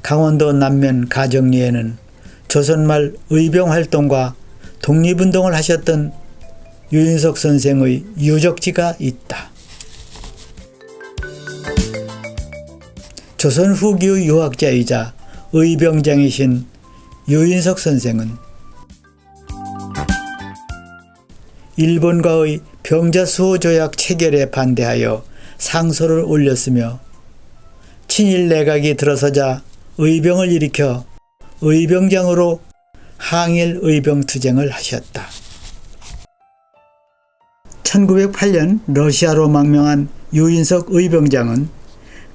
강원도 남면 가정리에는 조선말 의병활동과 독립운동을 하셨던 유인석 선생의 유적지가 있다. 조선 후기의 유학자이자 의병장이신 유인석 선생은 일본과의 병자수호 조약 체결에 반대하여 상소를 올렸으며 친일 내각이 들어서자 의병을 일으켜 의병장으로 항일 의병투쟁을 하셨다. 1908년 러시아로 망명한 유인석 의병장은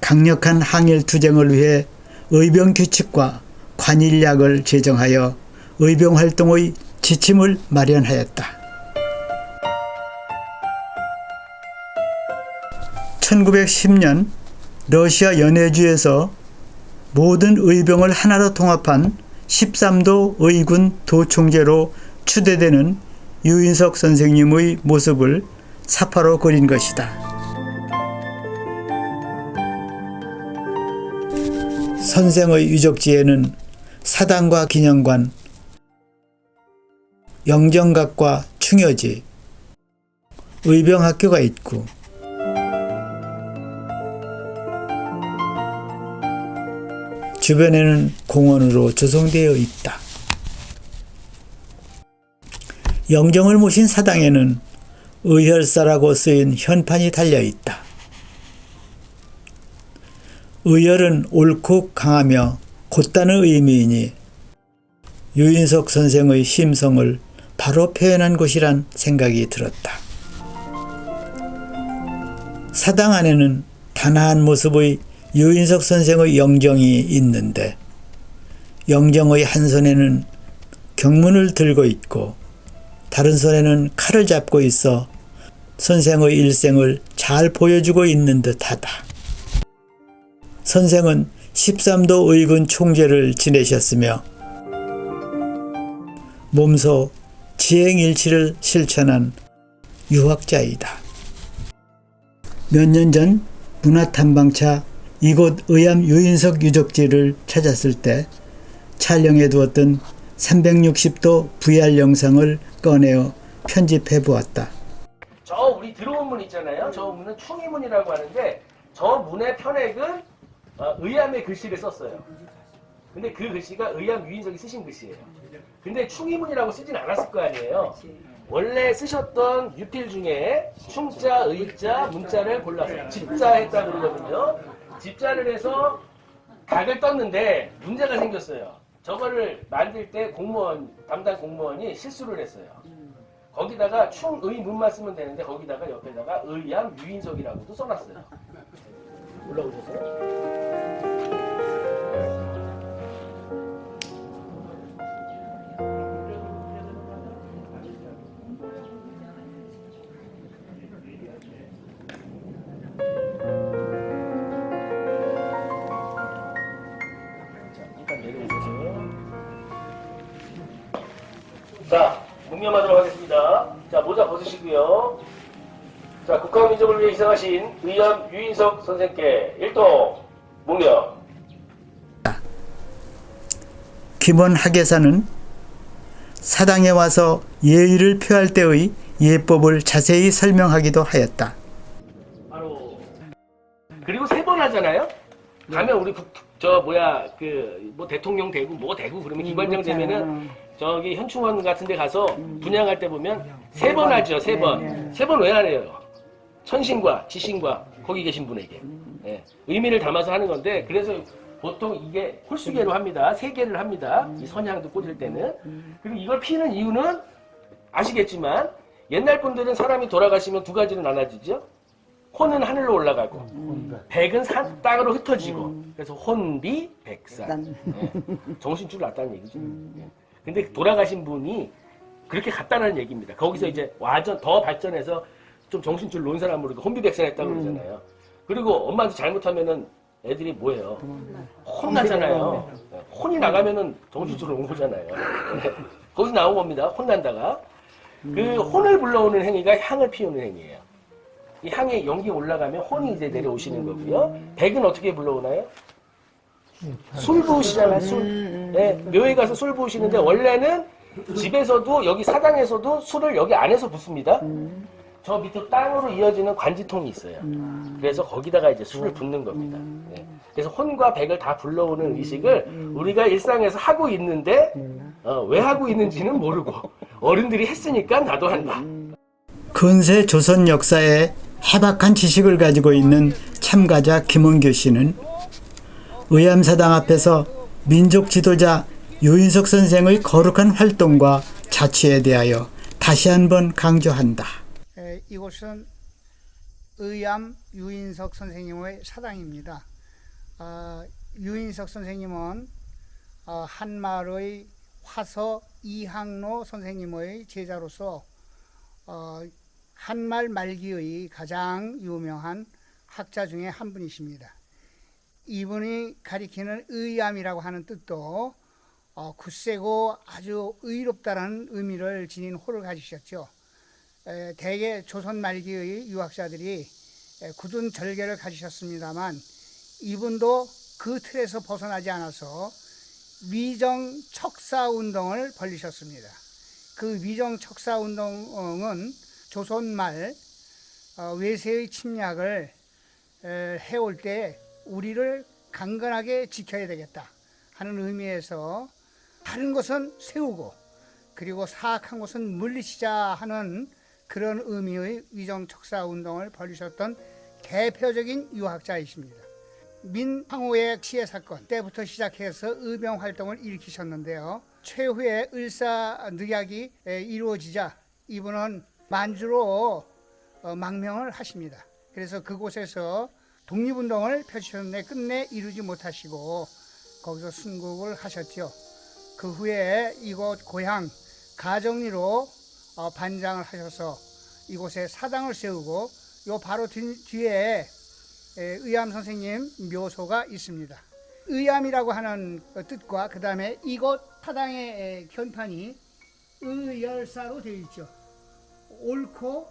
강력한 항일투쟁을 위해 의병규칙과 관일약을 제정하여 의병활동의 지침을 마련하였다. 1910년 러시아 연해주에서 모든 의병을 하나로 통합한 13도 의군 도총재로 추대되는 유인석 선생님의 모습을 사파로 그린 것이다. 선생의 유적지에는 사당과 기념관, 영정각과 충효지, 의병학교가 있고 주변에는 공원으로 조성되어 있다. 영정을 모신 사당에는 의혈사라고 쓰인 현판이 달려있다. 의혈은 옳고 강하며 곧다는 의미이니 유인석 선생의 심성을 바로 표현한 곳이란 생각이 들었다. 사당 안에는 단아한 모습의 유인석 선생의 영정이 있는데 영정의 한 손에는 경문을 들고 있고 다른 손에는 칼을 잡고 있어 선생의 일생을 잘 보여주고 있는 듯하다. 선생은 13도 의군 총재를 지내셨으며 몸소 지행일치를 실천한 유학자이다. 몇 년 전 문화탐방차 이곳 의암 유인석 유적지를 찾았을 때 촬영해 두었던 360도 VR 영상을 꺼내어 편집해 보았다. 저 우리 들어온 문 있잖아요. 저 문은 충의문이라고 하는데 저 문의 편액은 의암의 글씨를 썼어요. 근데 그 글씨가 의암 유인석이 쓰신 글씨예요. 근데 충의문이라고 쓰진 않았을 거 아니에요. 원래 쓰셨던 유필 중에 충자, 의자, 문자를 골라서 집자했다 그러거든요. 집자를 해서 각을 떴는데 문제가 생겼어요. 저거를 만들 때 담당 공무원이 실수를 했어요. 거기다가 충의문만 쓰면 되는데 거기다가 옆에다가 의암 유인석이라고도 써놨어요. 올라오셨어요? 자, 묵념하도록 하겠습니다. 자, 모자 벗으시고요. 자, 국가 민족을 위해 희생하신 의암 유인석 선생께 일동 묵념. 기본 학예사는 사당에 와서 예의를 표할 때의 예법을 자세히 설명하기도 하였다. 바로 그리고 3번 하잖아요. 가면 우리 뭐 대통령 되고 뭐 되고 그러면 기관장 되면은 저기 현충원 같은 데 가서 분양할 때 보면 3번 하죠. 3번. 3번 왜 안 해요? 천신과 지신과 거기 계신 분에게 의미를 담아서 하는 건데, 그래서 보통 이게 홀수계로 합니다. 3개를 합니다. 이 선향도 꽂을 때는. 그리고 이걸 피는 이유는 아시겠지만 옛날 분들은 사람이 돌아가시면 2가지로 나눠지죠. 혼은 하늘로 올라가고 백은 땅으로 흩어지고, 그래서 혼비 백산. 정신줄을 놨다는 얘기죠. 근데 돌아가신 분이 그렇게 갔다는 얘기입니다. 거기서 이제 더 발전해서 좀 정신줄 놓은 사람으로 혼비백산했다고 그러잖아요. 그리고 엄마한테 잘못하면은 애들이 뭐예요? 혼나잖아요. 혼이 나가면은 정신줄을 놓은 거잖아요. 거기서 나온 겁니다. 혼난다가. 그 혼을 불러오는 행위가 향을 피우는 행위예요. 이 향에 연기 올라가면 혼이 이제 내려오시는 거고요. 백은 어떻게 불러오나요? 술 부으시잖아요, 술. 네, 묘에 가서 술 부으시는데 원래는 집에서도 여기 사당에서도 술을 여기 안에서 붓습니다. 저 밑에 땅으로 이어지는 관지통이 있어요. 그래서 거기다가 이제 술을 붓는 겁니다. 네. 그래서 혼과 백을 다 불러오는 의식을 우리가 일상에서 하고 있는데 왜 하고 있는지는 모르고 어른들이 했으니까 나도 한다. 근세 조선 역사에 해박한 지식을 가지고 있는 참가자 김원규 씨는 의암사당 앞에서 민족 지도자 유인석 선생의 거룩한 활동과 자취에 대하여 다시 한번 강조한다. 이곳은 의암 유인석 선생님의 사당입니다. 유인석 선생님은 한말의 화서 이항로 선생님의 제자로서 한말 말기의 가장 유명한 학자 중에 한 분이십니다. 이분이 가리키는 의암이라고 하는 뜻도 굳세고 아주 의롭다라는 의미를 지닌 호를 가지셨죠. 대개 조선 말기의 유학자들이 굳은 절개를 가지셨습니다만 이분도 그 틀에서 벗어나지 않아서 위정 척사 운동을 벌이셨습니다. 그 위정 척사 운동은 조선 말 외세의 침략을 해올 때 우리를 강건하게 지켜야 되겠다 하는 의미에서 다른 것은 세우고 그리고 사악한 것은 물리치자 하는 그런 의미의 위정척사 운동을 벌이셨던 대표적인 유학자이십니다. 민항호의 치해 사건 때부터 시작해서 의병 활동을 일으키셨는데요. 최후의 을사늑약이 이루어지자 이분은 만주로 망명을 하십니다. 그래서 그곳에서 독립운동을 펼치셨는데 끝내 이루지 못하시고 거기서 순국을 하셨죠. 그 후에 이곳 고향 가정리로 반장을 하셔서 이곳에 사당을 세우고 요 바로 뒤에 의암 선생님 묘소가 있습니다. 의암이라고 하는 뜻과 그 다음에 이곳 사당의 견판이 의열사로 되어 있죠. 옳고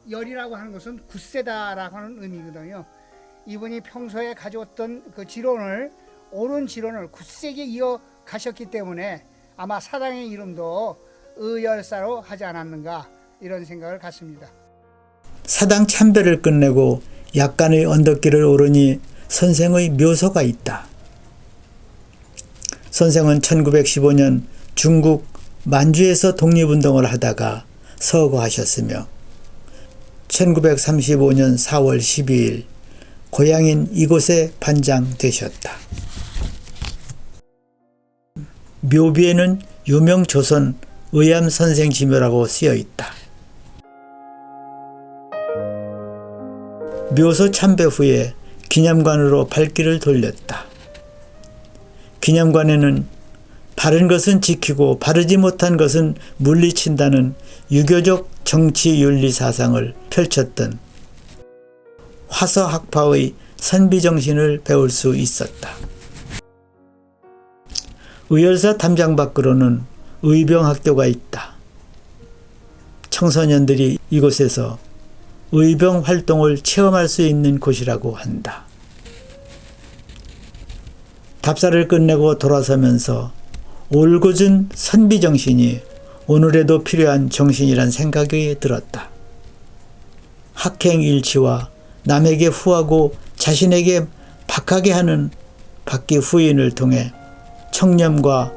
열이라고 하는 것은 굳세다라고 하는 의미거든요. 이분이 평소에 가져왔던 그 지론을 옳은 지론을 굳세게 이어가셨기 때문에 아마 사당의 이름도 의열사로 하지 않았는가 이런 생각을 갖습니다. 사당 참배를 끝내고 약간의 언덕길을 오르니 선생의 묘소가 있다. 선생은 1915년 중국 만주에서 독립운동을 하다가 서거하셨으며 1935년 4월 12일 고향인 이곳에 반장되셨다. 묘비에는 유명 조선 의암 선생 지묘라고 쓰여 있다. 묘소 참배 후에 기념관으로 발길을 돌렸다. 기념관에는 바른 것은 지키고 바르지 못한 것은 물리친다는 유교적 정치 윤리 사상을 펼쳤던 화서학파의 선비정신을 배울 수 있었다. 의열사 담장 밖으로는 의병학교가 있다. 청소년들이 이곳에서 의병 활동을 체험할 수 있는 곳이라고 한다. 답사를 끝내고 돌아서면서 올곧은 선비정신이 오늘에도 필요한 정신이란 생각이 들었다. 학행일치와 남에게 후하고 자신에게 박하게 하는 박기 후인을 통해 청렴과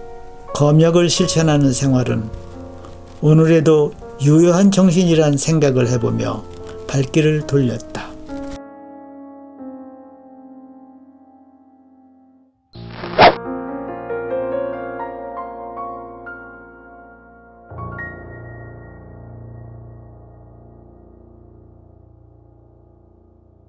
검역을 실천하는 생활은 오늘에도 유효한 정신이란 생각을 해보며 발길을 돌렸다.